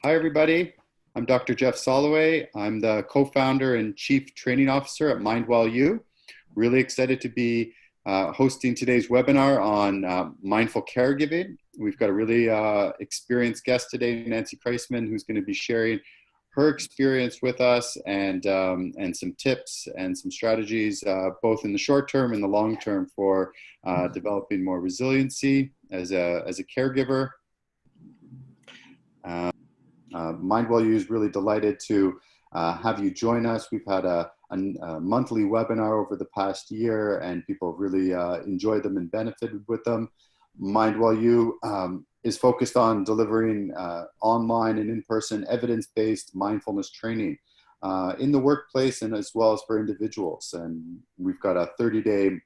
Hi, everybody. I'm Dr. Jeff Soloway. I'm the co-founder and chief training officer at MindWell-U. Really excited to be hosting today's webinar on mindful caregiving. We've got a really experienced guest today, Nancy Kriseman, who's going to be sharing her experience with us and some tips and some strategies, both in the short term and the long term for developing more resiliency as a caregiver. MindWell-U is really delighted to have you join us. We've had a monthly webinar over the past year, and people have really enjoyed them and benefited with them. MindWell-U is focused on delivering online and in-person evidence-based mindfulness training in the workplace and as well as for individuals. And we've got a 30-day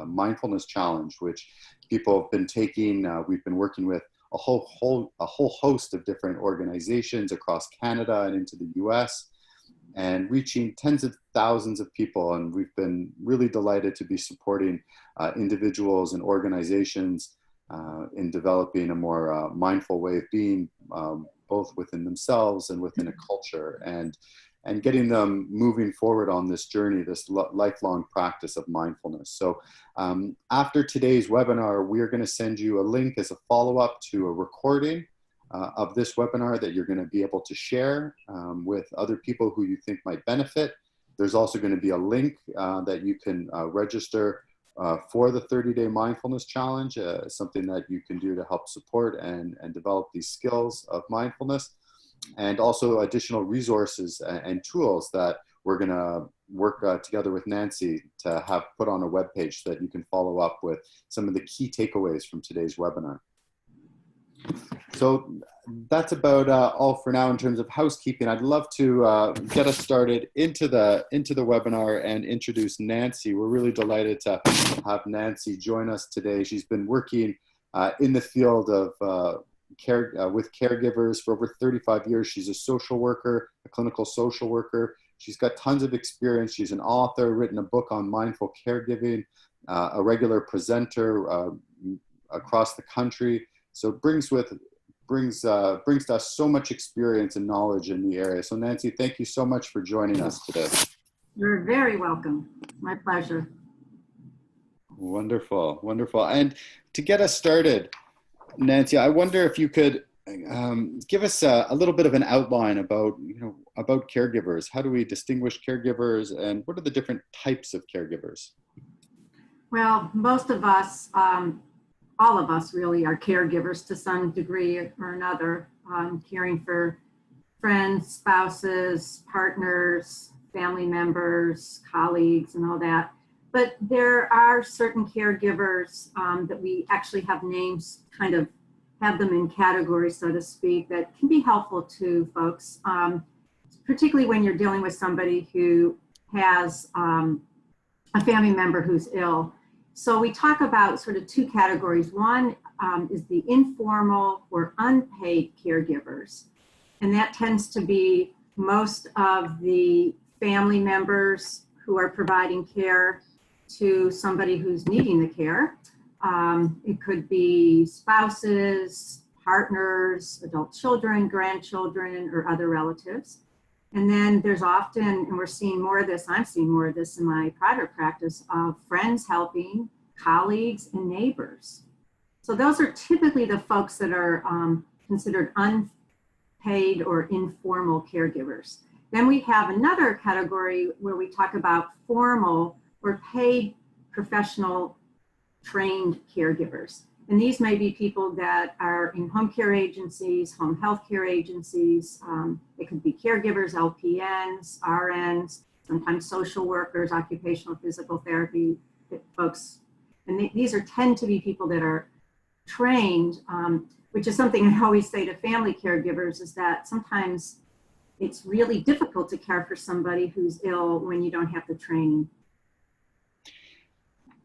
mindfulness challenge, which people have been taking. We've been working with a whole host of different organizations across Canada and into the US, and reaching tens of thousands of people. And we've been really delighted to be supporting individuals and organizations in developing a more mindful way of being, both within themselves and within a culture, and getting them moving forward on this journey, this lifelong practice of mindfulness. So after today's webinar, we are going to send you a link as a follow-up to a recording of this webinar that you're going to be able to share with other people who you think might benefit. There's also going to be a link that you can register for the 30-day mindfulness challenge, something that you can do to help support and develop these skills of mindfulness, and also additional resources and tools that we're going to work together with Nancy to have put on a webpage so that you can follow up with some of the key takeaways from today's webinar. So that's about all for now in terms of housekeeping. I'd love to get us started into the webinar and introduce Nancy. We're really delighted to have Nancy join us today. She's been working in the field of with caregivers for over 35 years. She's a social worker, a clinical social worker. She's got tons of experience. She's an author, written a book on mindful caregiving, a regular presenter across the country. So it brings to us so much experience and knowledge in the area. So Nancy, thank you so much for joining us today. You're very welcome. My pleasure. Wonderful, wonderful. And to get us started, Nancy, I wonder if you could give us a little bit of an outline about caregivers. How do we distinguish caregivers, and what are the different types of caregivers? Well, most of us, all of us really, are caregivers to some degree or another, caring for friends, spouses, partners, family members, colleagues, and all that. But there are certain caregivers that we actually have names, kind of have them in categories, so to speak, that can be helpful to folks, particularly when you're dealing with somebody who has a family member who's ill. So we talk about sort of two categories. One is the informal or unpaid caregivers, and that tends to be most of the family members who are providing care to somebody who's needing the care. It could be spouses, partners, adult children, grandchildren, or other relatives. And then there's often, and we're seeing more of this, I'm seeing more of this in my private practice, of friends helping, colleagues, and neighbors. So those are typically the folks that are considered unpaid or informal caregivers. Then we have another category where we talk about formal or paid professional trained caregivers. And these may be people that are in home care agencies, home health care agencies. It could be caregivers, LPNs, RNs, sometimes social workers, occupational physical therapy folks. And these tend to be people that are trained, which is something I always say to family caregivers, is that sometimes it's really difficult to care for somebody who's ill when you don't have the training.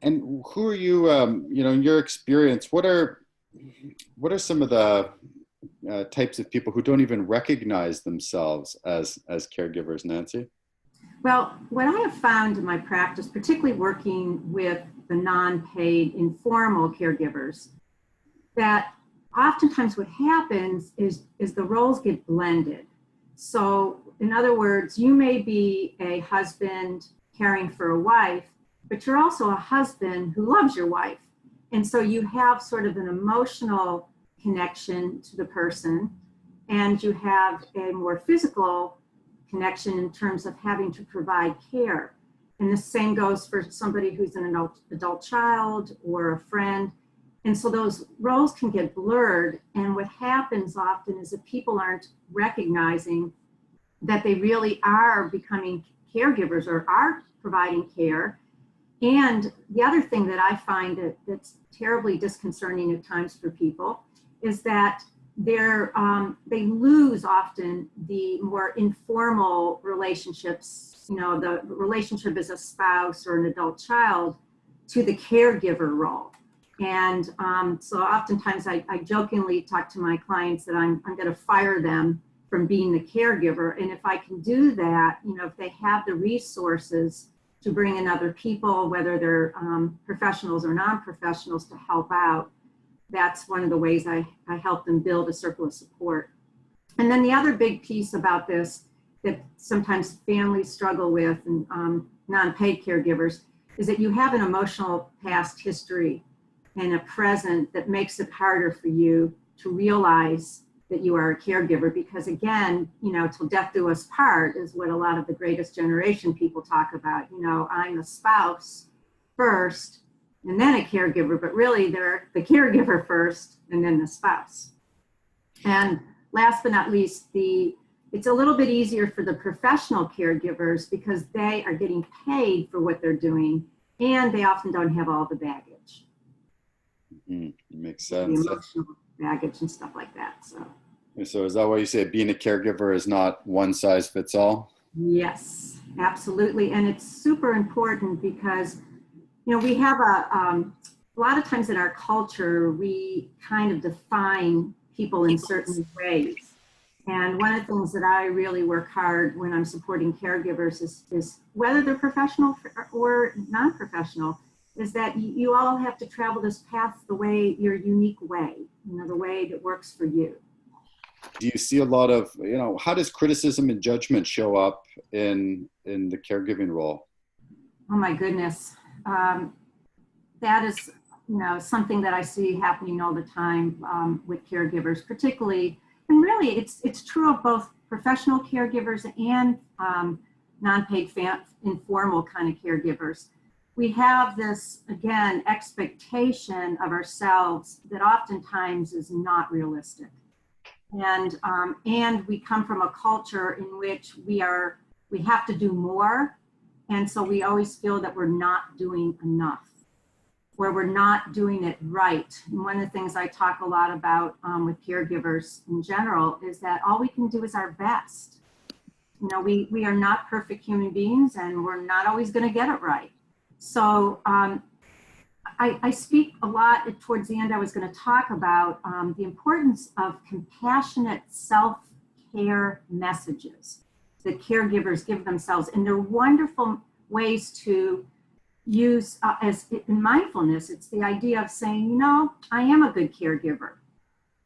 And who are you, in your experience, what are some of the types of people who don't even recognize themselves as caregivers, Nancy? Well, what I have found in my practice, particularly working with the non-paid informal caregivers, that oftentimes what happens is the roles get blended. So in other words, you may be a husband caring for a wife, but you're also a husband who loves your wife. And so you have sort of an emotional connection to the person, and you have a more physical connection in terms of having to provide care. And the same goes for somebody who's an adult child or a friend. And so those roles can get blurred. And what happens often is that people aren't recognizing that they really are becoming caregivers or are providing care. And the other thing that I find that's terribly disconcerting at times for people is that they lose often the more informal relationships, you know, the relationship as a spouse or an adult child, to the caregiver role. And so oftentimes I jokingly talk to my clients that I'm going to fire them from being the caregiver. And if I can do that, you know, if they have the resources to bring in other people, whether they're professionals or non-professionals, to help out, that's one of the ways I help them build a circle of support. And then the other big piece about this that sometimes families struggle with, and non-paid caregivers, is that you have an emotional past history and a present that makes it harder for you to realize that you are a caregiver, because again, you know, till death do us part is what a lot of the greatest generation people talk about. You know, I'm a spouse first and then a caregiver, but really they're the caregiver first and then the spouse. And last but not least, it's a little bit easier for the professional caregivers because they are getting paid for what they're doing, and they often don't have all the baggage. Makes sense. The emotional baggage and stuff like that. So is that why you say being a caregiver is not one size fits all? Yes, absolutely. And it's super important because, you know, we have a lot of times in our culture, we kind of define people in certain ways. And one of the things that I really work hard when I'm supporting caregivers is whether they're professional or non-professional, is that you all have to travel this path your unique way, you know, the way that works for you. Do you see a lot of, you know, how does criticism and judgment show up in the caregiving role? Oh my goodness. That is, you know, something that I see happening all the time with caregivers, particularly, and really it's true of both professional caregivers and non-paid informal kind of caregivers. We have this, again, expectation of ourselves that oftentimes is not realistic. And we come from a culture in which we have to do more. And so we always feel that we're not doing enough, or we're not doing it right. And one of the things I talk a lot about with caregivers in general is that all we can do is our best. You know, we are not perfect human beings, and we're not always going to get it right. So I speak a lot towards the end. I was going to talk about the importance of compassionate self-care messages that caregivers give themselves. And they're wonderful ways to use as in mindfulness. It's the idea of saying, you know, I am a good caregiver,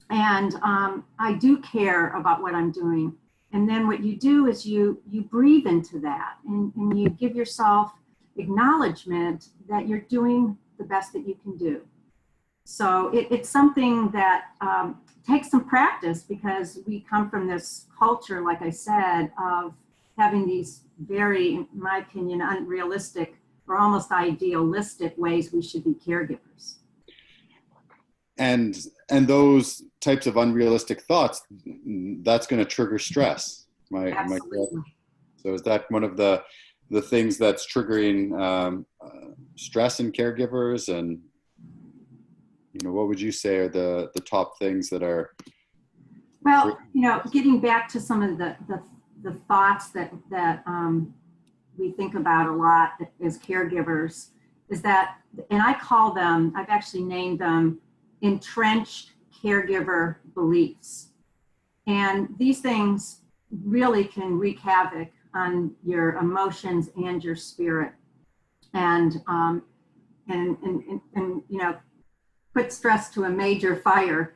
and I do care about what I'm doing. And then what you do is you breathe into that, and you give yourself acknowledgement that you're doing the best that you can do. So it's something that takes some practice, because we come from this culture, like I said, of having these very, in my opinion, unrealistic or almost idealistic ways we should be caregivers. And those types of unrealistic thoughts, that's going to trigger stress. Absolutely. So is that one of the things that's triggering stress in caregivers? And, you know, what would you say are the top things that are? Well, you know, getting back to some of the thoughts that we think about a lot as caregivers, is that, and I call them, I've actually named them entrenched caregiver beliefs. And these things really can wreak havoc on your emotions and your spirit, and you know, put stress to a major fire.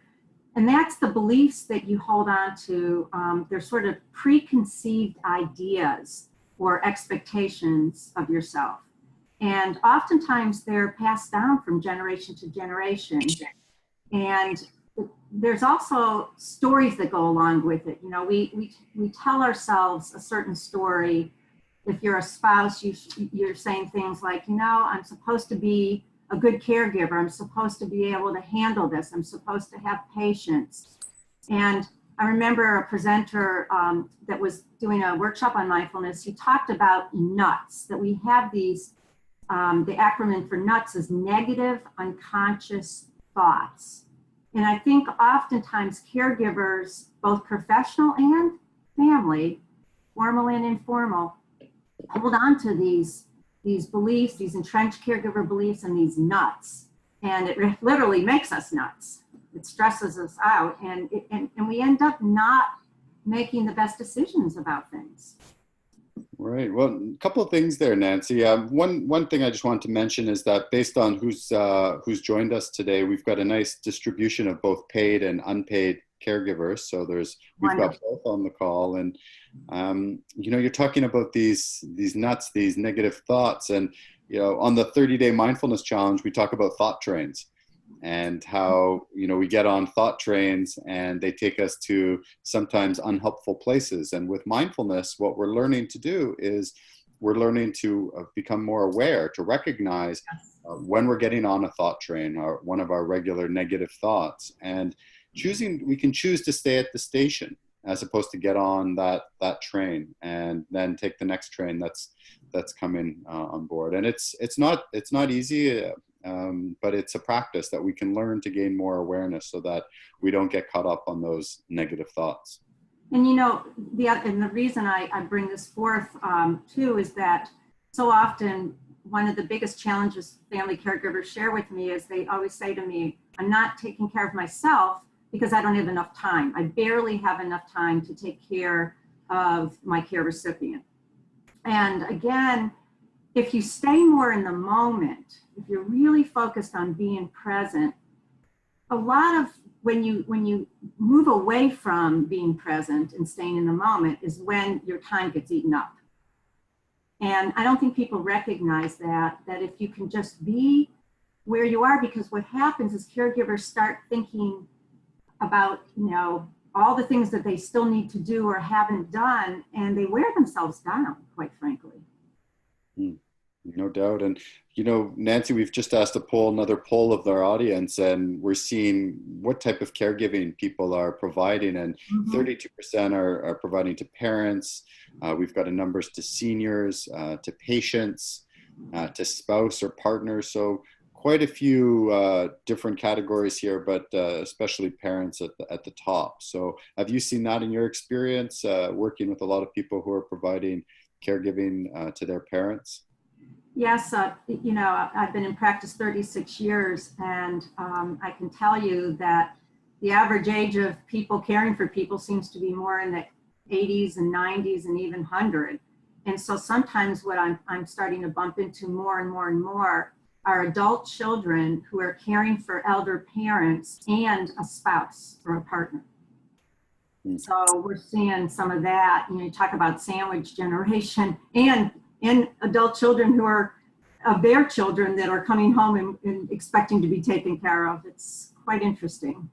And that's the beliefs that you hold on to. They're sort of preconceived ideas or expectations of yourself. And oftentimes they're passed down from generation to generation. And there's also stories that go along with it. You know, we tell ourselves a certain story. If you're a spouse, you're saying things like, you know, I'm supposed to be a good caregiver. I'm supposed to be able to handle this. I'm supposed to have patience. And I remember a presenter that was doing a workshop on mindfulness. He talked about nuts, that we have these, the acronym for nuts is negative unconscious thoughts. And I think oftentimes caregivers, both professional and family, formal and informal, hold on to these beliefs, these entrenched caregiver beliefs, and these nuts. And it literally makes us nuts. It stresses us out, and we end up not making the best decisions about things. Right. Well, a couple of things there, Nancy. One thing I just want to mention is that based on who's joined us today, we've got a nice distribution of both paid and unpaid caregivers. So we've got both on the call, and you know, you're talking about these nuts, these negative thoughts, and you know, on the 30-day mindfulness challenge, we talk about thought trains and how, you know, we get on thought trains and they take us to sometimes unhelpful places. And with mindfulness, what we're learning to do is we're learning to become more aware, to recognize when we're getting on a thought train or one of our regular negative thoughts, and we can choose to stay at the station as opposed to get on that train and then take the next train that's coming on board. And it's not easy, but it's a practice that we can learn to gain more awareness so that we don't get caught up on those negative thoughts. And you know, the reason I bring this forth too is that so often one of the biggest challenges family caregivers share with me is they always say to me, I'm not taking care of myself because I don't have enough time. I barely have enough time to take care of my care recipient. And again, if you stay more in the moment, if you're really focused on being present, a lot of when you move away from being present and staying in the moment is when your time gets eaten up. And I don't think people recognize that if you can just be where you are, because what happens is caregivers start thinking about, you know, all the things that they still need to do or haven't done, and they wear themselves down, quite frankly. No doubt. And, you know, Nancy, we've just asked another poll of our audience, and we're seeing what type of caregiving people are providing. And 32% are providing to parents. We've got numbers to seniors, to patients, to spouse or partners. So quite a few different categories here, but especially parents at the top. So have you seen that in your experience, working with a lot of people who are providing caregiving to their parents? Yes, you know, I've been in practice 36 years, and I can tell you that the average age of people caring for people seems to be more in the 80s and 90s and even 100. And so sometimes what I'm starting to bump into more and more and more are adult children who are caring for elder parents and a spouse or a partner. So we're seeing some of that. You know, you talk about sandwich generation and adult children who are of their children that are coming home and expecting to be taken care of. It's quite interesting.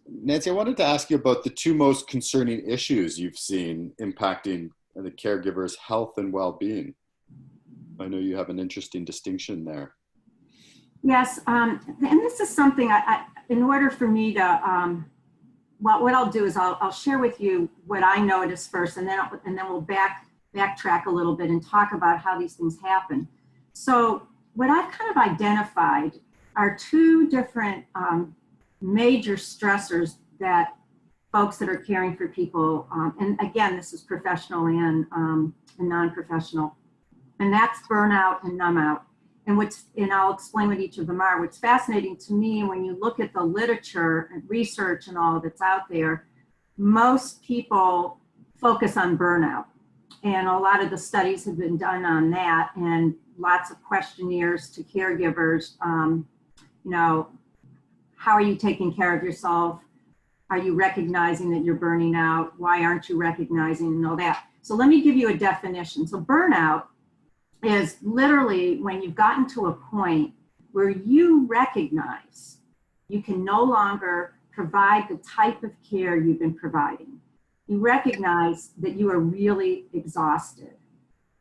Nancy, I wanted to ask you about the two most concerning issues you've seen impacting the caregiver's health and well-being. I know you have an interesting distinction there. Yes, and this is something in order for me to, what I'll do is I'll share with you what I noticed first, and then we'll backtrack a little bit and talk about how these things happen. So what I've kind of identified are two different major stressors that folks that are caring for people, and again, this is professional and non-professional, and that's burnout and numb out. And I'll explain what each of them are. What's fascinating to me when you look at the literature and research and all that's out there, most people focus on burnout. And a lot of the studies have been done on that, and lots of questionnaires to caregivers, you know, how are you taking care of yourself? Are you recognizing that you're burning out? Why aren't you recognizing and all that? So let me give you a definition. So burnout is literally when you've gotten to a point where you recognize you can no longer provide the type of care you've been providing. You recognize that you are really exhausted.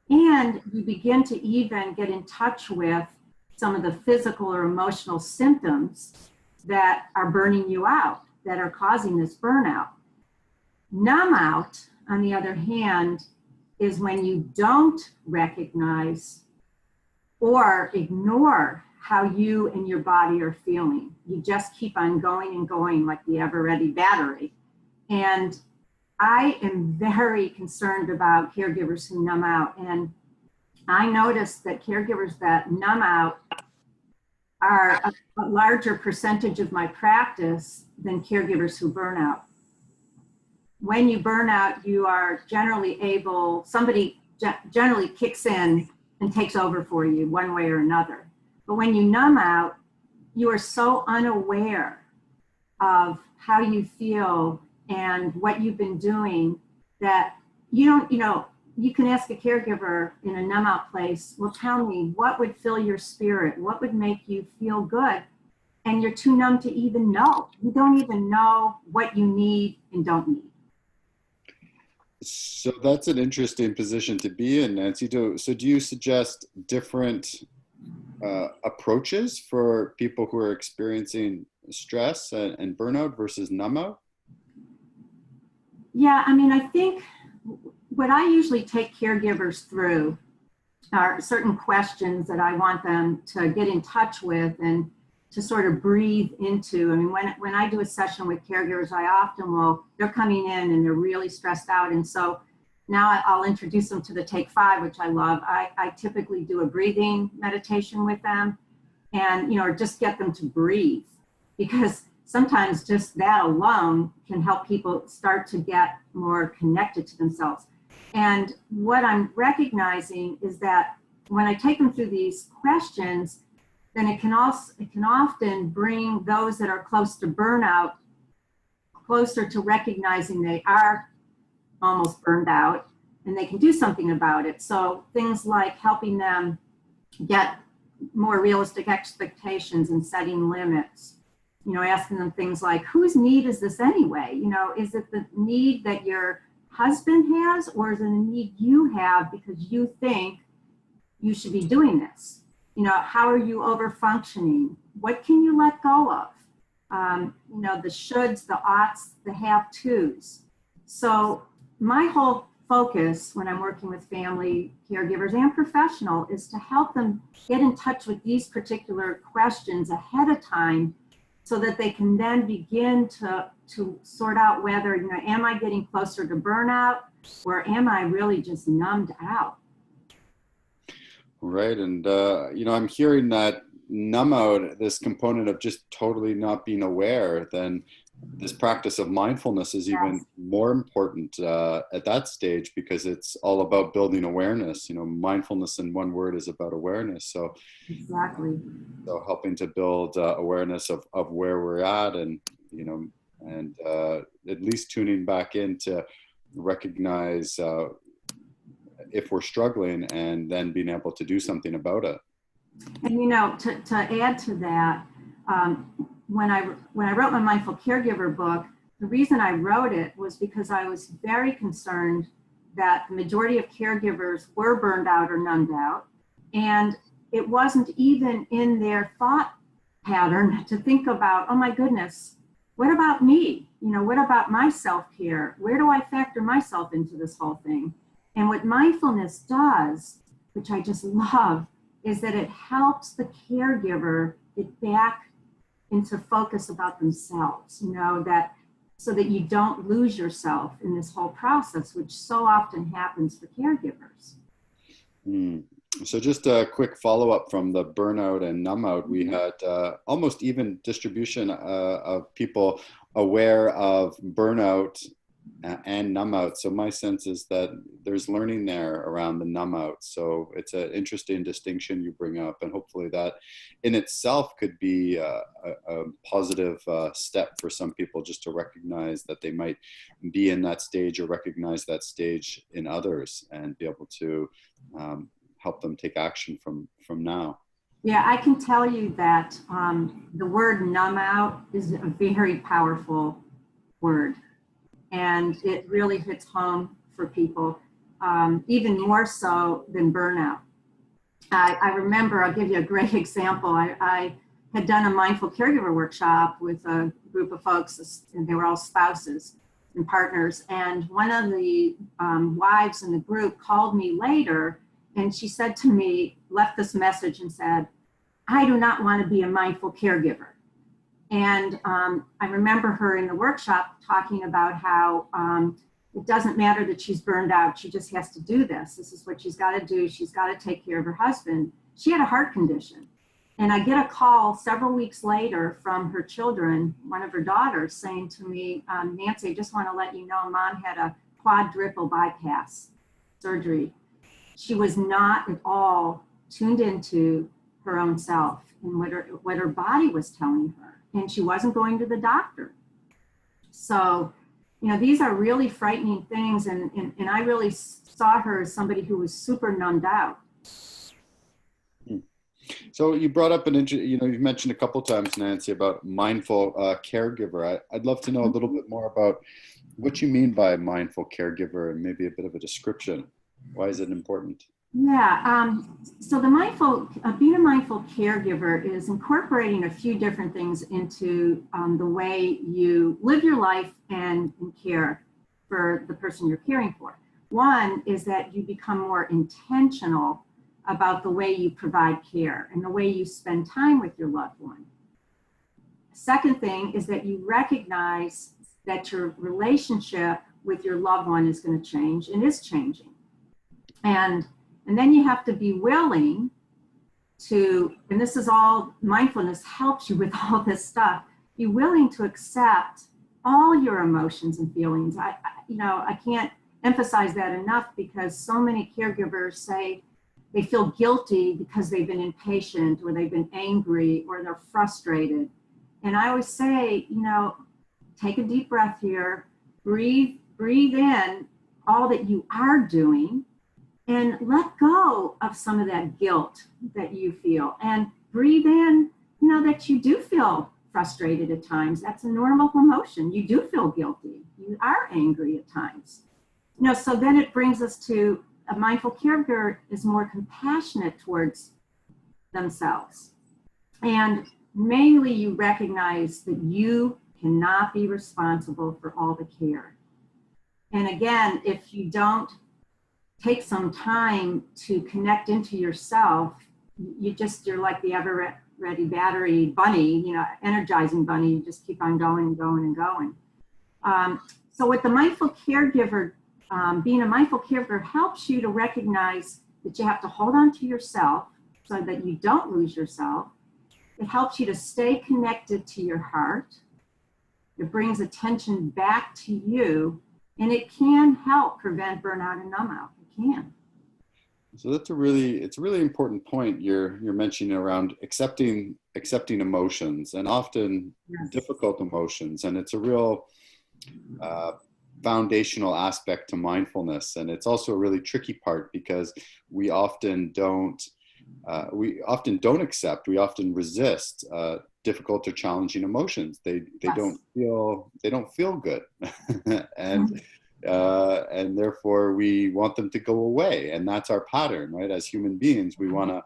And you begin to even get in touch with some of the physical or emotional symptoms that are burning you out, that are causing this burnout. Numb out, on the other hand, is when you don't recognize or ignore how you and your body are feeling. You just keep on going and going like the ever-ready battery. And I am very concerned about caregivers who numb out. And I noticed that caregivers that numb out are a larger percentage of my practice than caregivers who burn out. When you burn out, you are generally able, somebody generally kicks in and takes over for you one way or another. But when you numb out, you are so unaware of how you feel and what you've been doing that you don't, you can ask a caregiver in a numb out place, well, tell me what would fill your spirit? What would make you feel good? And you're too numb to even know. You don't even know what you need and don't need. So that's an interesting position to be in, Nancy. So do you suggest different approaches for people who are experiencing stress and burnout versus numb out? Yeah, I mean, I think what I usually take caregivers through are certain questions that I want them to get in touch with and to sort of breathe into. I mean, when I do a session with caregivers, I often will, they're coming in and they're really stressed out. And so now I'll introduce them to the Take 5, which I love. I typically do a breathing meditation with them and, or just get them to breathe, because sometimes just that alone can help people start to get more connected to themselves. And what I'm recognizing is that when I take them through these questions, then it can often bring those that are close to burnout closer to recognizing they are almost burned out and they can do something about it. So things like helping them get more realistic expectations and setting limits, asking them things like, whose need is this anyway? Is it the need that your husband has, or is it a need you have because you think you should be doing this? How are you over functioning? What can you let go of? The shoulds, the oughts, the have-tos. So my whole focus when I'm working with family caregivers and professional is to help them get in touch with these particular questions ahead of time so that they can then begin to sort out whether, am I getting closer to burnout or am I really just numbed out? Right. And, I'm hearing that numb out, this component of just totally not being aware, then this practice of mindfulness is even more important at that stage, because it's all about building awareness. Mindfulness in one word is about awareness. So exactly. So helping to build awareness of where we're at, and, at least tuning back in to recognize if we're struggling and then being able to do something about it. And, to add to that, when I wrote my Mindful Caregiver book, the reason I wrote it was because I was very concerned that the majority of caregivers were burned out or numbed out. And it wasn't even in their thought pattern to think about, oh my goodness, what about me? What about my self-care? Where do I factor myself into this whole thing? And what mindfulness does, which I just love, is that it helps the caregiver get back into focus about themselves, so that you don't lose yourself in this whole process, which so often happens for caregivers. So just a quick follow-up from the burnout and numb out. We had almost even distribution of people aware of burnout and numb out. So my sense is that there's learning there around the numb out. So it's an interesting distinction you bring up, and hopefully that in itself could be a positive step for some people, just to recognize that they might be in that stage, or recognize that stage in others, and be able to help them take action from now. Yeah, I can tell you that the word numb out is a very powerful word, and it really hits home for people, even more so than burnout. I remember, I'll give you a great example. I had done a mindful caregiver workshop with a group of folks, and they were all spouses and partners. And one of the wives in the group called me later, and she said to me, left this message and said, "I do not want to be a mindful caregiver." And I remember her in the workshop talking about how it doesn't matter that she's burned out. She just has to do this. This is what she's got to do. She's got to take care of her husband. She had a heart condition. And I get a call several weeks later from her children, one of her daughters, saying to me, "Nancy, I just want to let you know, Mom had a quadruple bypass surgery." She was not at all tuned into her own self and what her body was telling her. And she wasn't going to the doctor. So, these are really frightening things. And I really saw her as somebody who was super numbed out. So you brought up you've mentioned a couple times, Nancy, about mindful caregiver. I'd love to know a little bit more about what you mean by mindful caregiver, and maybe a bit of a description. Why is it important? Yeah, so being a mindful caregiver is incorporating a few different things into the way you live your life and care for the person you're caring for. One is that you become more intentional about the way you provide care and the way you spend time with your loved one. Second thing is that you recognize that your relationship with your loved one is going to change and is changing. And then you have to be willing to, and this is all, mindfulness helps you with all this stuff, be willing to accept all your emotions and feelings. I can't emphasize that enough, because so many caregivers say they feel guilty because they've been impatient, or they've been angry, or they're frustrated. And I always say, take a deep breath here, breathe in all that you are doing, and let go of some of that guilt that you feel, and breathe in, that you do feel frustrated at times. That's a normal emotion. You do feel guilty. You are angry at times. So then it brings us to a mindful caregiver is more compassionate towards themselves. And mainly you recognize that you cannot be responsible for all the care. And again, if you don't take some time to connect into yourself, you're like the ever-ready battery bunny, energizing bunny. You just keep on going and going and going. So with the mindful caregiver, being a mindful caregiver helps you to recognize that you have to hold on to yourself so that you don't lose yourself. It helps you to stay connected to your heart. It brings attention back to you, and it can help prevent burnout and numb out. It can. So it's a really important point you're mentioning around accepting emotions, and often difficult emotions. And it's a real foundational aspect to mindfulness. And it's also a really tricky part, because we often don't accept, we often resist difficult or challenging emotions. They don't feel good. And therefore we want them to go away. And that's our pattern, right? As human beings, we want to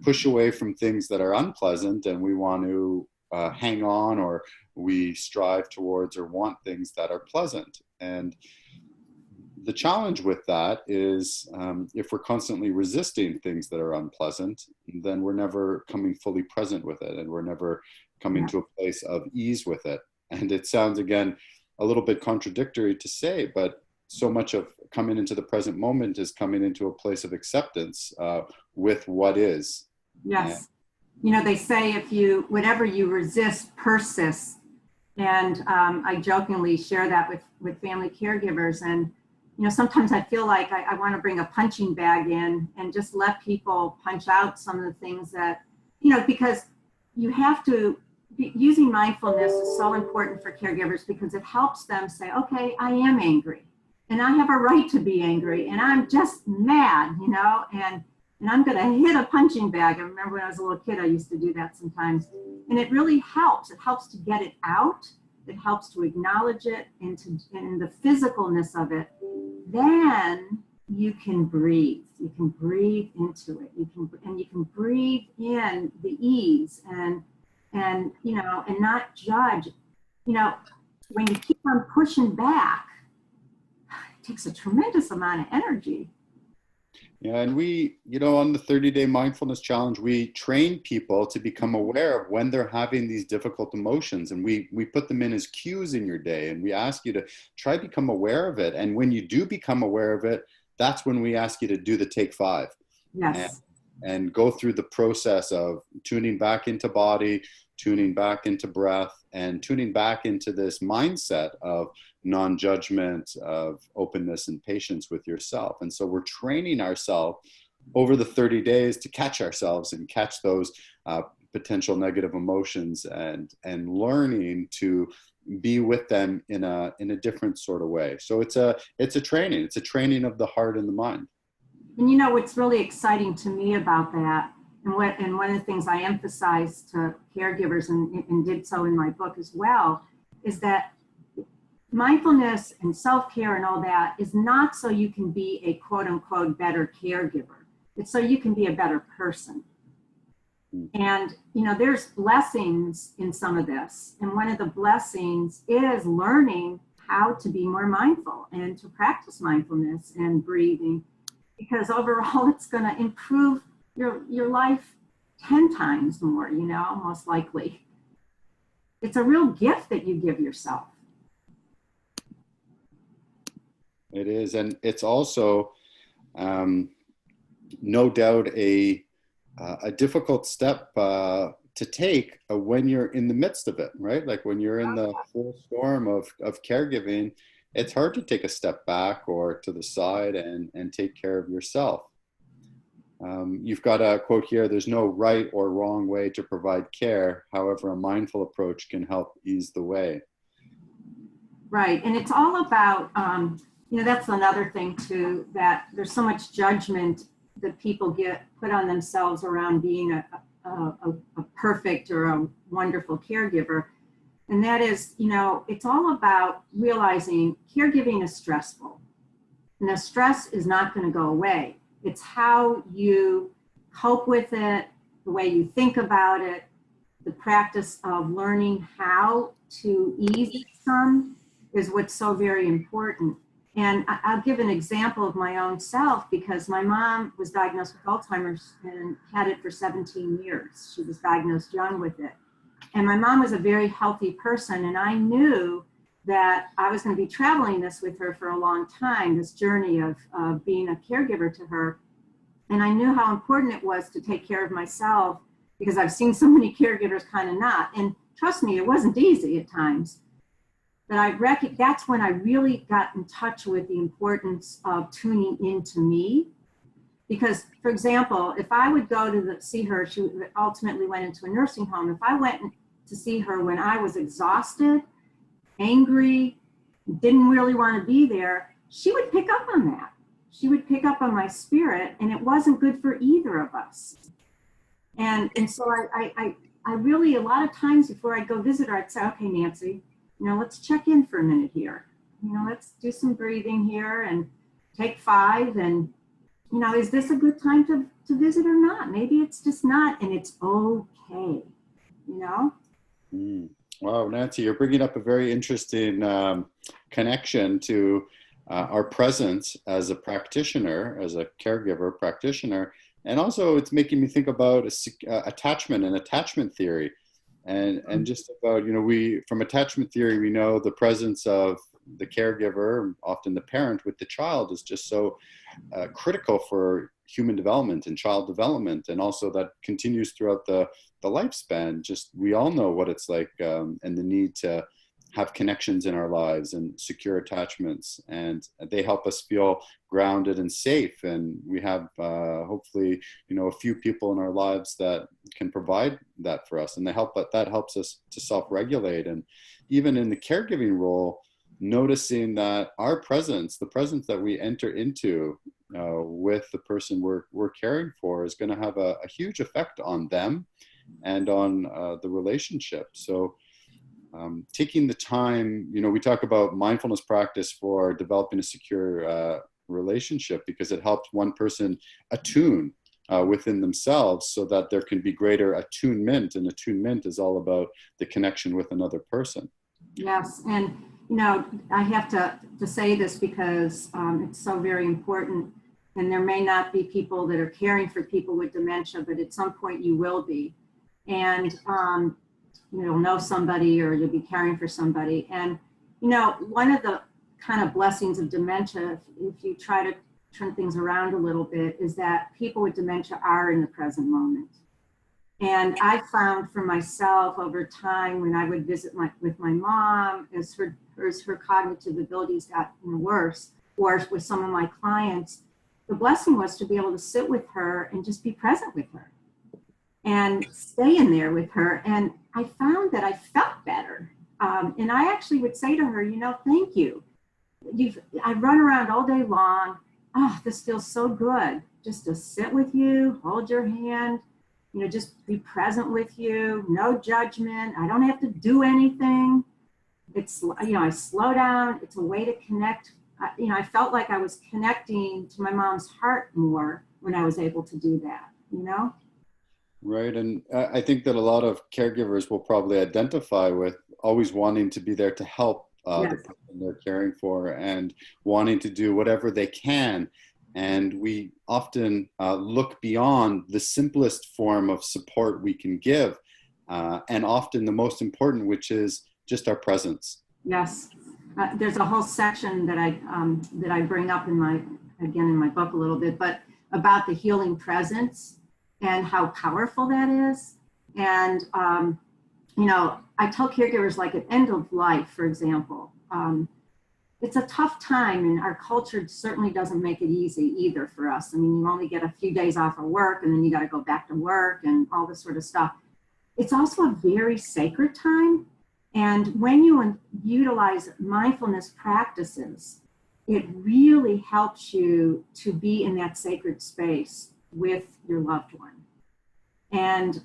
push away from things that are unpleasant, and we want to hang on, or we strive towards or want things that are pleasant. And the challenge with that is if we're constantly resisting things that are unpleasant, then we're never coming fully present with it, and we're never coming to a place of ease with it. And it sounds, again, a little bit contradictory to say, but so much of coming into the present moment is coming into a place of acceptance with what is. Yes. They say whatever you resist persists. And I jokingly share that with family caregivers. And sometimes I feel like I want to bring a punching bag in and just let people punch out some of the things that, because you have to, using mindfulness is so important for caregivers because it helps them say, okay, I am angry and I have a right to be angry and I'm just mad, and I'm going to hit a punching bag. I remember when I was a little kid, I used to do that sometimes. And it really helps. It helps to get it out. It helps to acknowledge it and the physicalness of it. Then you can breathe. You can breathe into it. You can breathe in the ease and not judge. When you keep on pushing back, it takes a tremendous amount of energy. Yeah, and we, on the 30-day mindfulness challenge, we train people to become aware of when they're having these difficult emotions, and we put them in as cues in your day, and we ask you to try to become aware of it. And when you do become aware of it, that's when we ask you to do the take 5. Yes. And go through the process of tuning back into body, tuning back into breath, and tuning back into this mindset of non-judgment, of openness and patience with yourself. And so we're training ourselves over the 30 days to catch ourselves and catch those potential negative emotions and learning to be with them in a different sort of way. So it's a training. It's a training of the heart and the mind. And what's really exciting to me about that, and one of the things I emphasize to caregivers and did so in my book as well, is that mindfulness and self-care and all that is not so you can be a quote unquote better caregiver. It's so you can be a better person. And, there's blessings in some of this. And one of the blessings is learning how to be more mindful and to practice mindfulness and breathing, because overall it's going to improve your life 10 times more, most likely. It's a real gift that you give yourself. It is. And it's also, no doubt, a difficult step to take when you're in the midst of it, right? Like when you're in the full storm of caregiving, it's hard to take a step back or to the side and take care of yourself. You've got a quote here: there's no right or wrong way to provide care. However, a mindful approach can help ease the way. Right. And it's all about, that's another thing too, that there's so much judgment that people put on themselves around being a perfect or a wonderful caregiver. And that is, it's all about realizing caregiving is stressful. And the stress is not going to go away. It's how you cope with it, the way you think about it, the practice of learning how to ease some is what's so very important. And I'll give an example of my own self, because my mom was diagnosed with Alzheimer's and had it for 17 years. She was diagnosed young with it. And my mom was a very healthy person, and I knew that I was going to be traveling this with her for a long time, this journey of being a caregiver to her. And I knew how important it was to take care of myself, because I've seen so many caregivers kind of not. And trust me, it wasn't easy at times. But that's when I really got in touch with the importance of tuning into me. Because, for example, if I would go to see her, she ultimately went into a nursing home. If I went to see her when I was exhausted, angry, didn't really want to be there, she would pick up on that. She would pick up on my spirit, and it wasn't good for either of us. And so I really, a lot of times before I'd go visit her, I'd say, okay, Nancy, let's check in for a minute here. Let's do some breathing here and take 5. And, is this a good time to visit or not? Maybe it's just not, and it's okay, Wow, Nancy, you're bringing up a very interesting connection to our presence as a practitioner, as a caregiver practitioner. And also it's making me think about attachment and attachment theory. And just about, from attachment theory, we know the presence of the caregiver, often the parent with the child, is just so critical for human development and child development. And also that continues throughout the lifespan. Just, we all know what it's like and the need to have connections in our lives and secure attachments, and they help us feel grounded and safe. And we have hopefully, a few people in our lives that can provide that for us, and that helps us to self-regulate. And even in the caregiving role, noticing that our presence, the presence that we enter into with the person we're caring for, is going to have a huge effect on them and on the relationship. So taking the time, we talk about mindfulness practice for developing a secure relationship, because it helps one person attune within themselves so that there can be greater attunement. And attunement is all about the connection with another person. Yes. And, I have to say this because it's so very important. And there may not be people that are caring for people with dementia, but at some point you will be. And you'll know somebody, or you'll be caring for somebody. And, one of the kind of blessings of dementia, if you try to turn things around a little bit, is that people with dementia are in the present moment. And I found for myself over time, when I would visit with my mom, as her cognitive abilities got worse, or with some of my clients, the blessing was to be able to sit with her and just be present with her and stay in there with her. And I found that I felt better. And I actually would say to her, thank you. I run around all day long. Oh, this feels so good. Just to sit with you, hold your hand, just be present with you, no judgment. I don't have to do anything. It's, I slow down. It's a way to connect. I felt like I was connecting to my mom's heart more when I was able to do that, Right. And I think that a lot of caregivers will probably identify with always wanting to be there to help Yes. the person they're caring for, and wanting to do whatever they can. And we often look beyond the simplest form of support we can give, and often the most important, which is just our presence. Yes. There's a whole section that I bring up in my book a little bit, but about the healing presence and how powerful that is. And, I tell caregivers, like at end of life, for example, it's a tough time, and our culture certainly doesn't make it easy either for us. I mean, you only get a few days off of work, and then you got to go back to work and all this sort of stuff. It's also a very sacred time. And when you utilize mindfulness practices, it really helps you to be in that sacred space with your loved one. And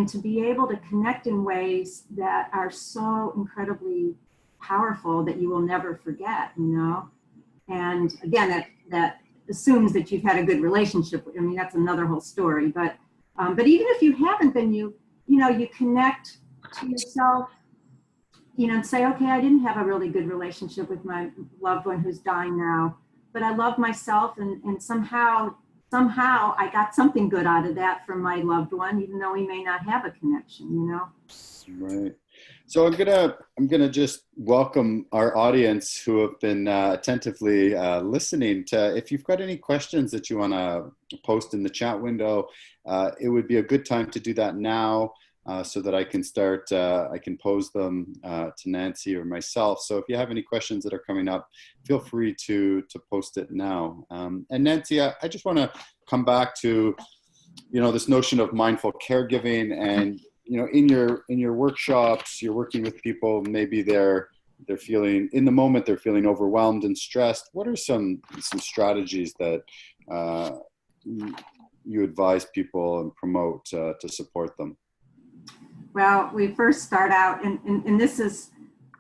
to be able to connect in ways that are so incredibly powerful that you will never forget, And again, that assumes that you've had a good relationship. I mean, that's another whole story. But even if you haven't, then you connect to yourself, and say, okay, I didn't have a really good relationship with my loved one who's dying now, but I love myself, and somehow I got something good out of that from my loved one, even though we may not have a connection, Right. So I'm gonna just welcome our audience who have been attentively listening. If you've got any questions that you want to post in the chat window, it would be a good time to do that now, so that I can pose them to Nancy or myself. So if you have any questions that are coming up, feel free to post it now. And Nancy, I just want to come back to, this notion of mindful caregiving. And, in your workshops, you're working with people, maybe they're feeling, in the moment, they're feeling overwhelmed and stressed. What are some strategies that you advise people and promote to support them? Well, we first start out, and this is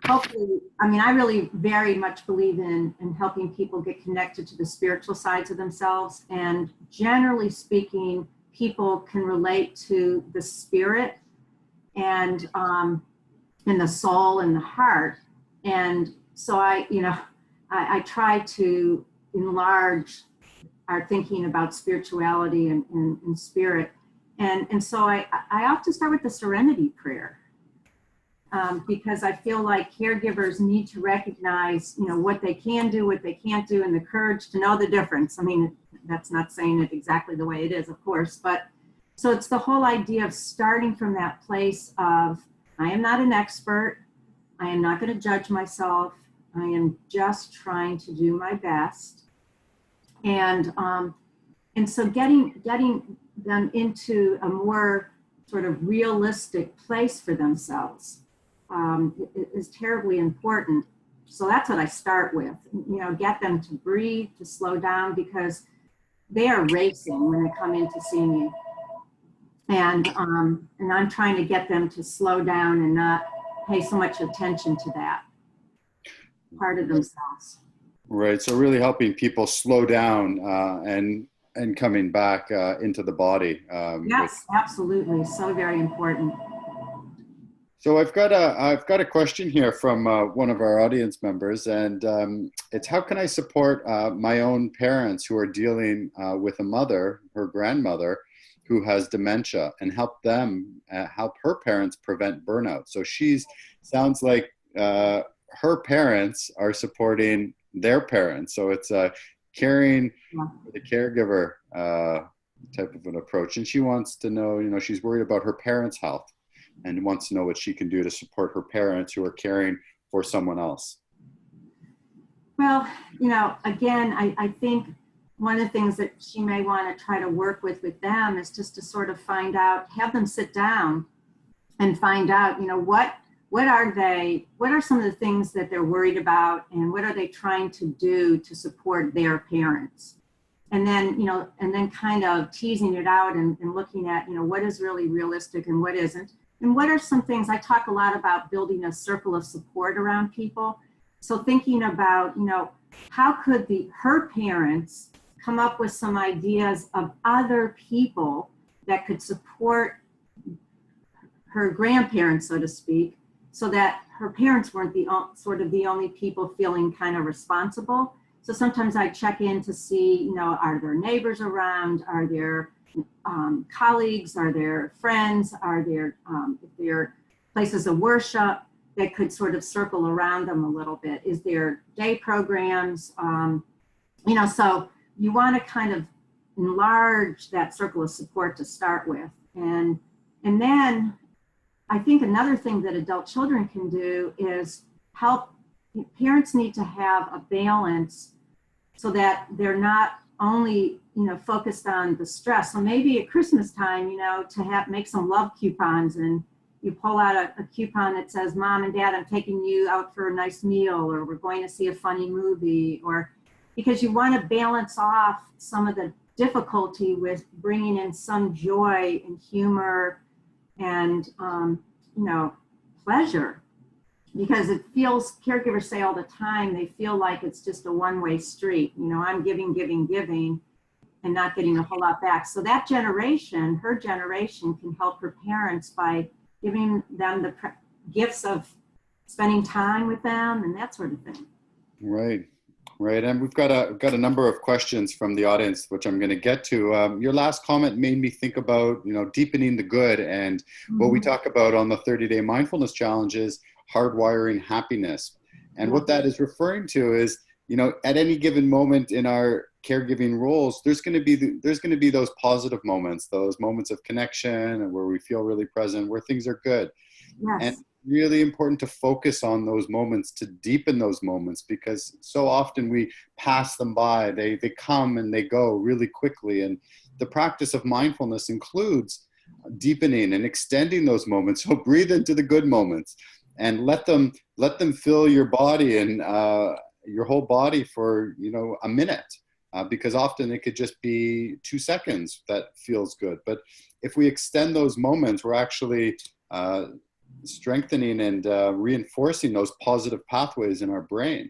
hopefully, I really very much believe in helping people get connected to the spiritual sides of themselves. And generally speaking, people can relate to the spirit and the soul and the heart. And so I try to enlarge our thinking about spirituality and spirit. And so I often start with the serenity prayer, because I feel like caregivers need to recognize, what they can do, what they can't do, and the courage to know the difference. I mean, that's not saying it exactly the way it is, of course, but so it's the whole idea of starting from that place of, I am not an expert. I am not going to judge myself. I am just trying to do my best. And so getting them into a more sort of realistic place for themselves is terribly important. So that's what I start with, get them to breathe, to slow down, because they are racing when they come in to see me. And I'm trying to get them to slow down and not pay so much attention to that part of themselves. Right. So really helping people slow down and coming back into the body. Yes, absolutely. So very important. So I've got a question here from one of our audience members, and it's, how can I support my own parents who are dealing with a mother, her grandmother, who has dementia, and help her parents prevent burnout? So sounds like her parents are supporting their parents. So it's caring for the caregiver type of an approach. And she wants to know, she's worried about her parents' health and wants to know what she can do to support her parents who are caring for someone else. Well, again, I think one of the things that she may want to try to work with them is just to sort of have them sit down and find out, what are some of the things that they're worried about, and what are they trying to do to support their parents? And then, kind of teasing it out and looking at, what is really realistic and what isn't. And what are some things, I talk a lot about building a circle of support around people. So thinking about, how could her parents come up with some ideas of other people that could support her grandparents, so to speak, so that her parents weren't the only people feeling kind of responsible. So sometimes I check in to see, are there neighbors around? Are there colleagues? Are there friends? Are there, if there are places of worship that could sort of circle around them a little bit? Is there day programs? So you want to kind of enlarge that circle of support to start with. And then I think another thing that adult children can do is help. Parents need to have a balance so that they're not only, focused on the stress. So maybe at Christmas time, to make some love coupons, and you pull out a coupon that says, Mom and Dad, I'm taking you out for a nice meal, or we're going to see a funny movie, or because you want to balance off some of the difficulty with bringing in some joy and humor and, pleasure. Because it feels, caregivers say all the time, they feel like it's just a one-way street. I'm giving, and not getting a whole lot back. So that generation, her generation, can help her parents by giving them the gifts of spending time with them and that sort of thing. Right. And we've got a number of questions from the audience, which I'm going to get to. Your last comment made me think about, deepening the good, and what we talk about on the 30-day mindfulness challenge is hardwiring happiness. And what that is referring to is, at any given moment in our caregiving roles, there's going to be those positive moments, those moments of connection, and where we feel really present, where things are good. Yes. And really important to focus on those moments, to deepen those moments, because so often we pass them by. They come and they go really quickly. And the practice of mindfulness includes deepening and extending those moments. So breathe into the good moments and let them fill your body and your whole body for a minute, because often it could just be 2 seconds that feels good. But if we extend those moments, we're actually strengthening and reinforcing those positive pathways in our brain.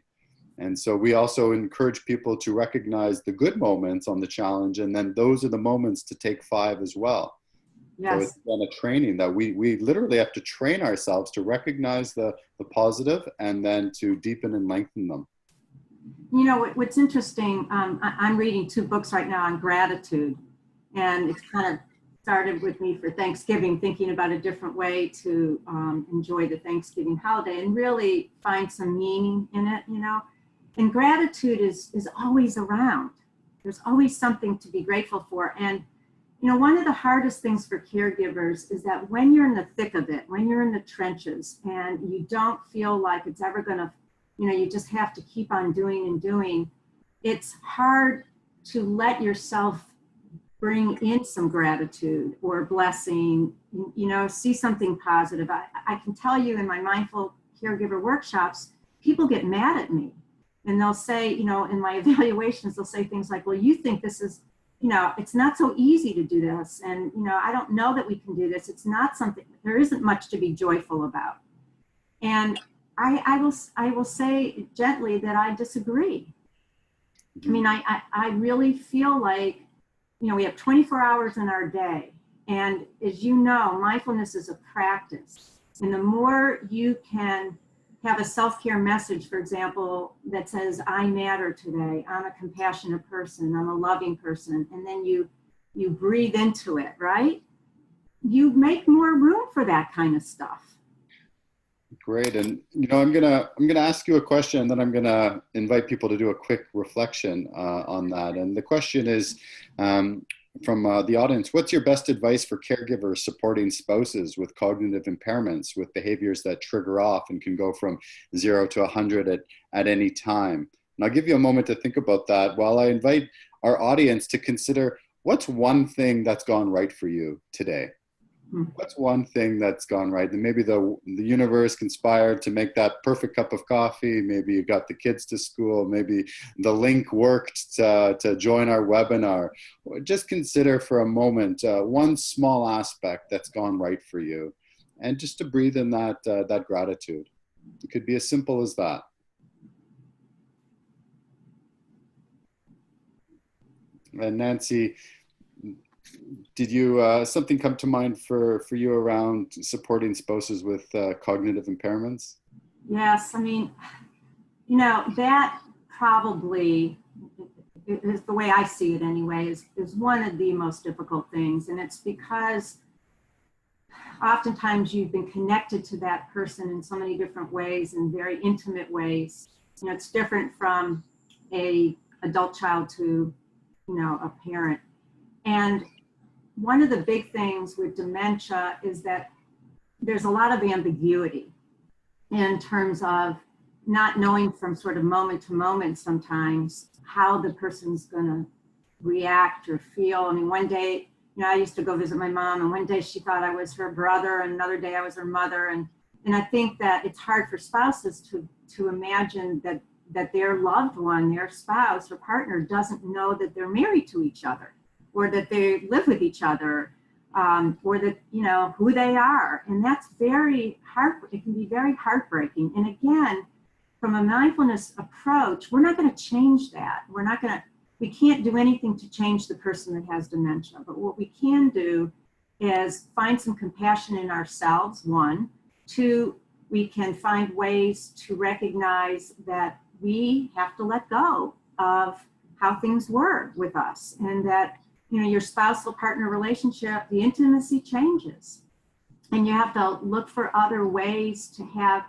And so we also encourage people to recognize the good moments on the challenge, and then those are the moments to take 5 as well. Yes. So it's been a training that we literally have to train ourselves to recognize the positive and then to deepen and lengthen them. What's interesting, I'm reading 2 books right now on gratitude, and it's kind of started with me for Thanksgiving, thinking about a different way to enjoy the Thanksgiving holiday and really find some meaning in it, And gratitude is always around. There's always something to be grateful for. And, one of the hardest things for caregivers is that when you're in the thick of it, when you're in the trenches and you don't feel like it's ever going to, you just have to keep on doing and doing, it's hard to let yourself bring in some gratitude or blessing, see something positive. I can tell you in my mindful caregiver workshops, people get mad at me and they'll say, in my evaluations, they'll say things like, well, you think this is, it's not so easy to do this. And, I don't know that we can do this. It's not something, there isn't much to be joyful about. And I will say gently that I disagree. I mean, I really feel like, we have 24 hours in our day. And as you know, mindfulness is a practice. And the more you can have a self-care message, for example, that says, I matter today, I'm a compassionate person, I'm a loving person, and then you breathe into it, right? You make more room for that kind of stuff. Great. And, I'm gonna ask you a question, and then I'm going to invite people to do a quick reflection on that. And the question is, from the audience, what's your best advice for caregivers supporting spouses with cognitive impairments, with behaviors that trigger off and can go from 0 to 100 at any time? And I'll give you a moment to think about that while I invite our audience to consider, what's one thing that's gone right for you today? What's one thing that's gone right? And maybe the universe conspired to make that perfect cup of coffee. Maybe you got the kids to school. Maybe the link worked to join our webinar. Just consider for a moment one small aspect that's gone right for you, and just to breathe in that gratitude. It could be as simple as that. And Nancy, did you something come to mind for you around supporting spouses with cognitive impairments? Yes, I mean, that probably is the way I see it anyway, is one of the most difficult things. And it's because oftentimes you've been connected to that person in so many different ways, in very intimate ways. It's different from a adult child to, a parent. And one of the big things with dementia is that there's a lot of ambiguity in terms of not knowing from sort of moment to moment sometimes how the person's going to react or feel. I mean, one day, I used to go visit my mom, and one day she thought I was her brother, and another day I was her mother. And I think that it's hard for spouses to imagine that their loved one, their spouse or partner, doesn't know that they're married to each other, or that they live with each other, or that, who they are. And that's it can be very heartbreaking. And again, from a mindfulness approach, we're not going to change that. We can't do anything to change the person that has dementia. But what we can do is find some compassion in ourselves, one. Two, we can find ways to recognize that we have to let go of how things were with us, and that your spousal partner relationship, the intimacy changes, and you have to look for other ways to have.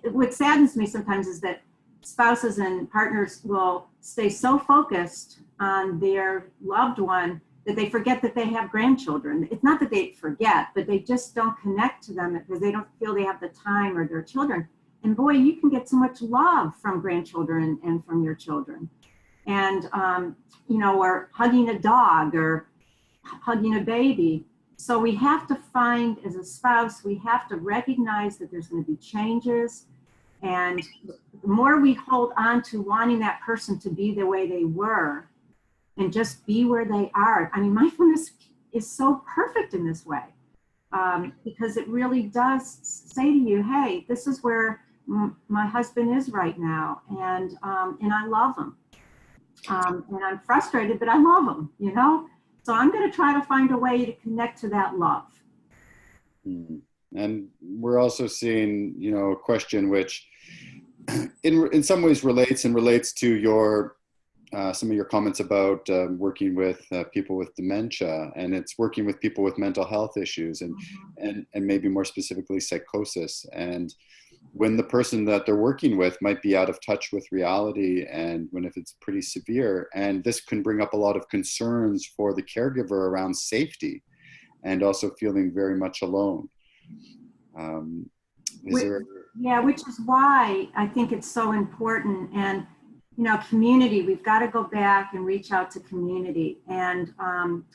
What saddens me sometimes is that spouses and partners will stay so focused on their loved one that they forget that they have grandchildren. It's not that they forget, but they just don't connect to them because they don't feel they have the time, or their children. And boy, you can get so much love from grandchildren and from your children. And, or hugging a dog or hugging a baby. So we have to find, as a spouse, we have to recognize that there's going to be changes. And the more we hold on to wanting that person to be the way they were and just be where they are. I mean, mindfulness is so perfect in this way, because it really does say to you, hey, this is where my husband is right now. And I love him. And I'm frustrated, but I love him, So I'm going to try to find a way to connect to that love. And we're also seeing, a question which in some ways relates to your some of your comments about working with people with dementia, and it's working with people with mental health issues and maybe more specifically psychosis. And when the person that they're working with might be out of touch with reality, and when if it's pretty severe. And this can bring up a lot of concerns for the caregiver around safety and also feeling very much alone. Which is why I think it's so important. And, you know, community, we've got to go back and reach out to community. And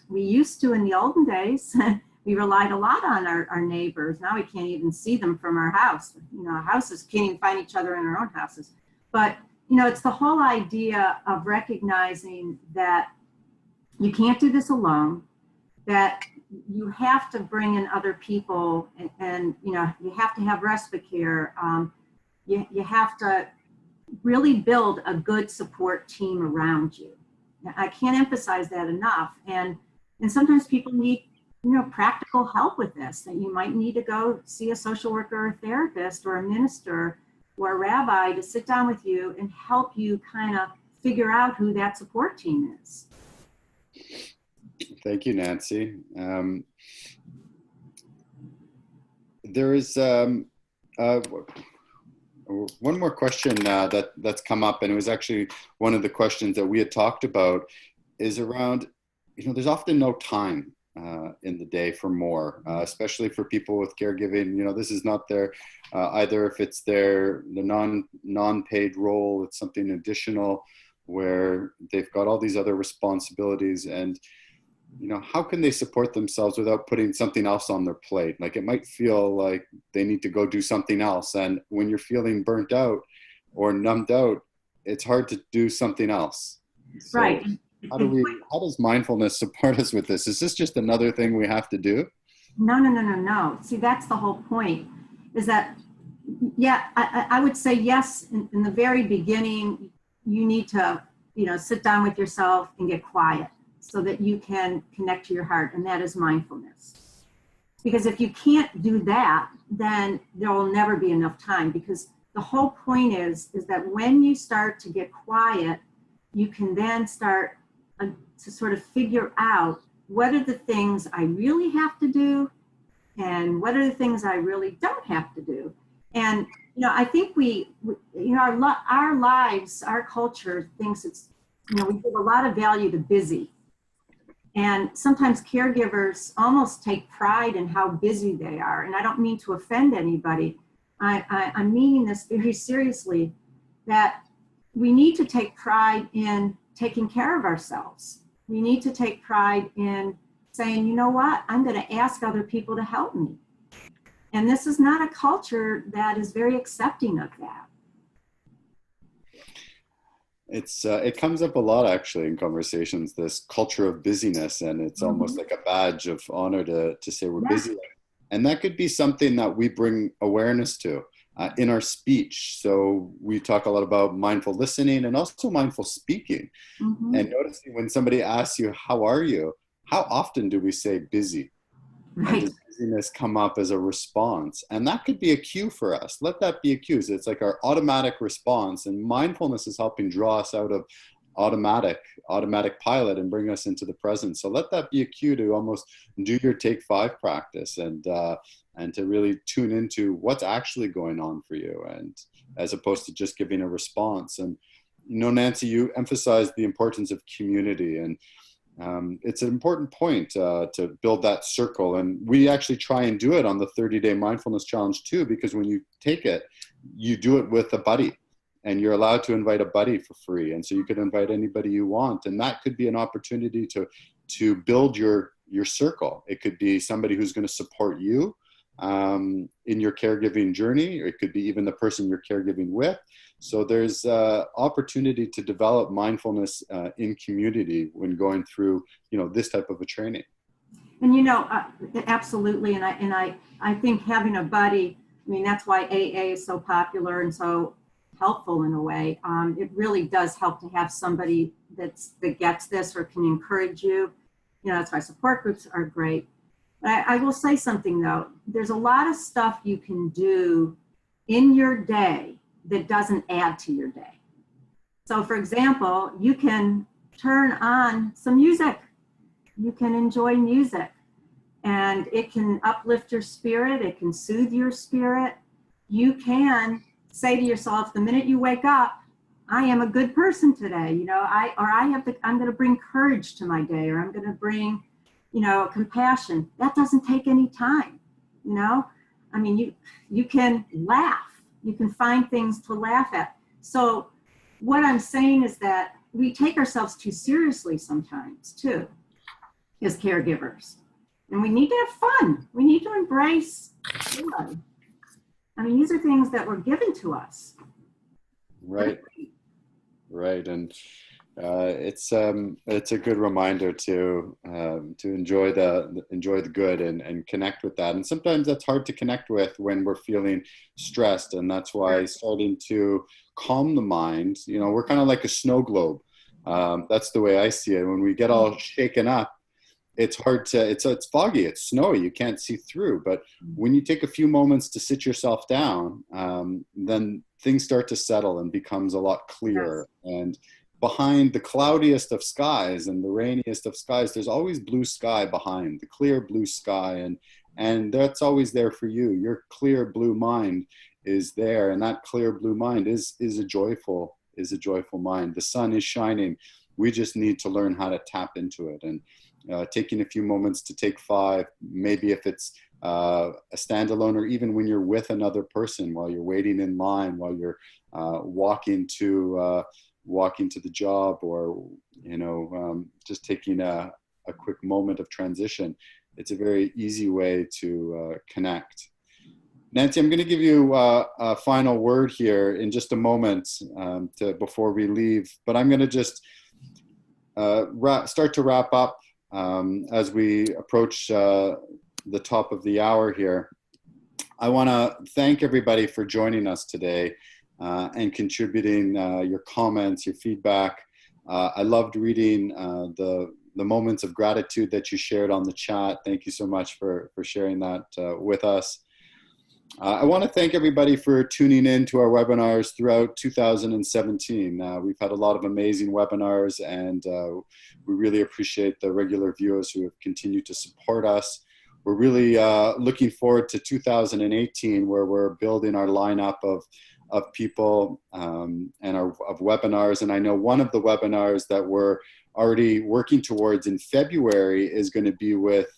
we used to in the olden days, we relied a lot on our neighbors. Now we can't even see them from our house. You know, our houses can't even find each other in our own houses. But, you know, it's the whole idea of recognizing that you can't do this alone, that you have to bring in other people, and you know, you have to have respite care. You have to really build a good support team around you. I can't emphasize that enough. And sometimes people need, you know, practical help with this, that you might need to go see a social worker or a therapist or a minister or a rabbi to sit down with you and help you kind of figure out who that support team is. Thank you, Nancy. There is one more question that's come up, and it was actually one of the questions that we had talked about, is around, you know, there's often no time in the day for more, especially for people with caregiving. You know, this is not their, either if it's the non-paid role, it's something additional where they've got all these other responsibilities, and you know, how can they support themselves without putting something else on their plate? Like, it might feel like they need to go do something else. And when you're feeling burnt out or numbed out, it's hard to do something else. So right. How does mindfulness support us with this? Is this just another thing we have to do? No. See, that's the whole point, is that, yeah, I would say yes, in the very beginning, you need to, you know, sit down with yourself and get quiet, so that you can connect to your heart, and that is mindfulness. Because if you can't do that, then there will never be enough time, because the whole point is that when you start to get quiet, you can then start to sort of figure out what are the things I really have to do and what are the things I really don't have to do. And, you know, I think we you know, our lives, our culture thinks it's, you know, we give a lot of value to busy. And sometimes caregivers almost take pride in how busy they are. And I don't mean to offend anybody. I'm meaning this very seriously, that we need to take pride in taking care of ourselves. We need to take pride in saying, you know what, I'm going to ask other people to help me. And this is not a culture that is very accepting of that. It comes up a lot actually in conversations, this culture of busyness, and it's almost like a badge of honor to say we're busy. And that could be something that we bring awareness to in our speech. So we talk a lot about mindful listening and also mindful speaking. And noticing when somebody asks you, how are you? How often do we say busy? Right. And does busyness come up as a response? And that could be a cue for us. Let that be a cue. So it's like our automatic response, and mindfulness is helping draw us out of automatic pilot and bring us into the present. So let that be a cue to almost do your take 5 practice, and to really tune into what's actually going on for you, and as opposed to just giving a response. And you know, Nancy, you emphasized the importance of community, and it's an important point to build that circle. And we actually try and do it on the 30-day mindfulness challenge too, because when you take it, you do it with a buddy, and you're allowed to invite a buddy for free. And so you could invite anybody you want, and that could be an opportunity to build your circle. It could be somebody who's going to support you in your caregiving journey, or it could be even the person you're caregiving with. So there's opportunity to develop mindfulness in community when going through, you know, this type of a training. And you know, absolutely. And I think having a buddy, I mean, that's why AA is so popular and so helpful in a way. It really does help to have somebody that gets this or can encourage you. You know, that's why support groups are great. But I will say something though. There's a lot of stuff you can do in your day that doesn't add to your day. So for example, you can turn on some music. You can enjoy music, and it can uplift your spirit. It can soothe your spirit. you can say to yourself, the minute you wake up, I am a good person today. You know, I'm going to bring courage to my day, or I'm going to bring, you know, compassion. That doesn't take any time. You know, I mean, you can laugh. You can find things to laugh at. So what I'm saying is that we take ourselves too seriously sometimes too, as caregivers. And we need to have fun. We need to embrace joy. I mean, these are things that were given to us. Right. Right. And it's a good reminder to enjoy the good and connect with that. And sometimes that's hard to connect with when we're feeling stressed. And that's why starting to calm the mind, you know, we're kind of like a snow globe. That's the way I see it. When we get all shaken up, it's hard to, it's foggy, it's snowy, you can't see through. But when you take a few moments to sit yourself down, then things start to settle and becomes a lot clearer. Yes. And behind the cloudiest of skies and the rainiest of skies, there's always blue sky behind, the clear blue sky. And that's always there for you. Your clear blue mind is there. And that clear blue mind is a joyful mind. The sun is shining. We just need to learn how to tap into it. And taking a few moments to take 5, maybe if it's a standalone, or even when you're with another person, while you're waiting in line, while you're walking to the job, or, you know, just taking a quick moment of transition. It's a very easy way to connect. Nancy, I'm going to give you a final word here in just a moment before we leave, but I'm going to just start to wrap up as we approach the top of the hour here. I want to thank everybody for joining us today and contributing your comments, your feedback. I loved reading the moments of gratitude that you shared on the chat. Thank you so much for sharing that with us. I want to thank everybody for tuning in to our webinars throughout 2017. We've had a lot of amazing webinars, and we really appreciate the regular viewers who have continued to support us. We're really looking forward to 2018, where we're building our lineup of people and of webinars. And I know one of the webinars that we're already working towards in February is going to be with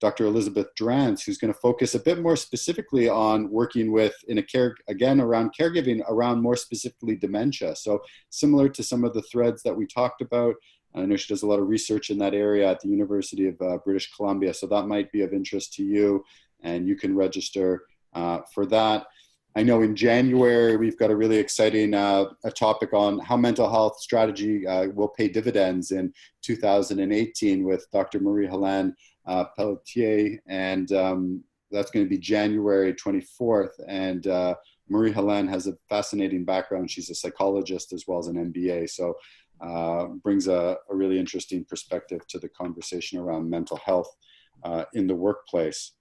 Dr. Elizabeth Durance, who's going to focus a bit more specifically on working with, around caregiving, around more specifically dementia. So similar to some of the threads that we talked about. I know she does a lot of research in that area at the University of British Columbia. So that might be of interest to you, and you can register for that. I know in January, we've got a really exciting a topic on how mental health strategy will pay dividends in 2018 with Dr. Marie-Hélène Pelletier, and that's going to be January 24th. And Marie-Hélène has a fascinating background. She's a psychologist as well as an MBA, so brings a really interesting perspective to the conversation around mental health in the workplace.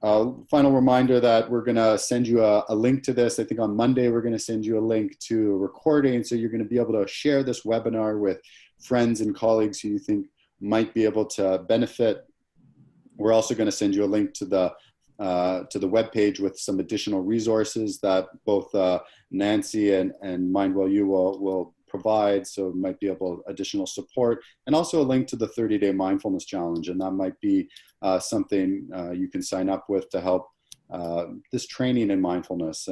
Final reminder that we're going to send you a link to this. I think on Monday, we're going to send you a link to a recording. So you're going to be able to share this webinar with friends and colleagues who you think might be able to benefit. We're also going to send you a link to the webpage with some additional resources that both Nancy and MindWell-U will provide, so it might be additional support, and also a link to the 30-day mindfulness challenge. And that might be something you can sign up with to help this training in mindfulness,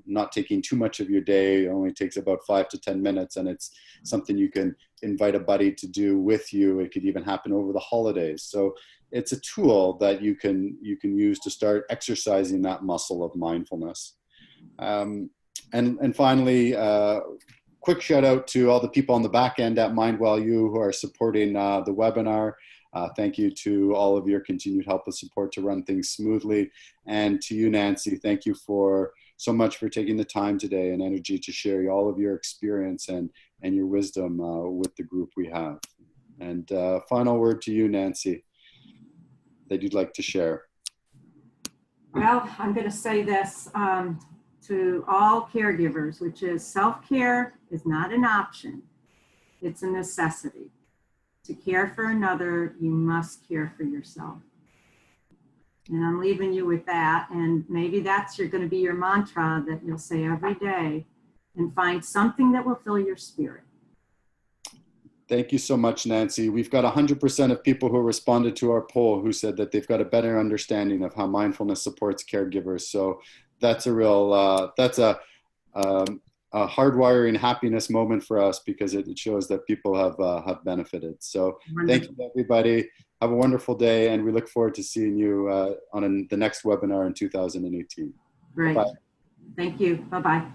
not taking too much of your day. It only takes about 5 to 10 minutes, and it's something you can invite a buddy to do with you. It could even happen over the holidays. So it's a tool that you can use to start exercising that muscle of mindfulness. And finally, quick shout out to all the people on the back end at MindWell-U who are supporting the webinar. Thank you to all of your continued help and support to run things smoothly. And to you, Nancy, thank you so much for taking the time today and energy to share all of your experience and your wisdom with the group we have. And final word to you, Nancy, that you'd like to share. Well, I'm going to say this to all caregivers, which is self-care is not an option. It's a necessity. To care for another, you must care for yourself. And I'm leaving you with that. And maybe that's going to be your mantra that you'll say every day, and find something that will fill your spirit. Thank you so much, Nancy. We've got 100% of people who responded to our poll who said that they've got a better understanding of how mindfulness supports caregivers. So that's a real, that's a hardwiring happiness moment for us, because it shows that people have benefited. So thank you, everybody. Have a wonderful day, and we look forward to seeing you on the next webinar in 2018. Great. Bye. Thank you. Bye-bye.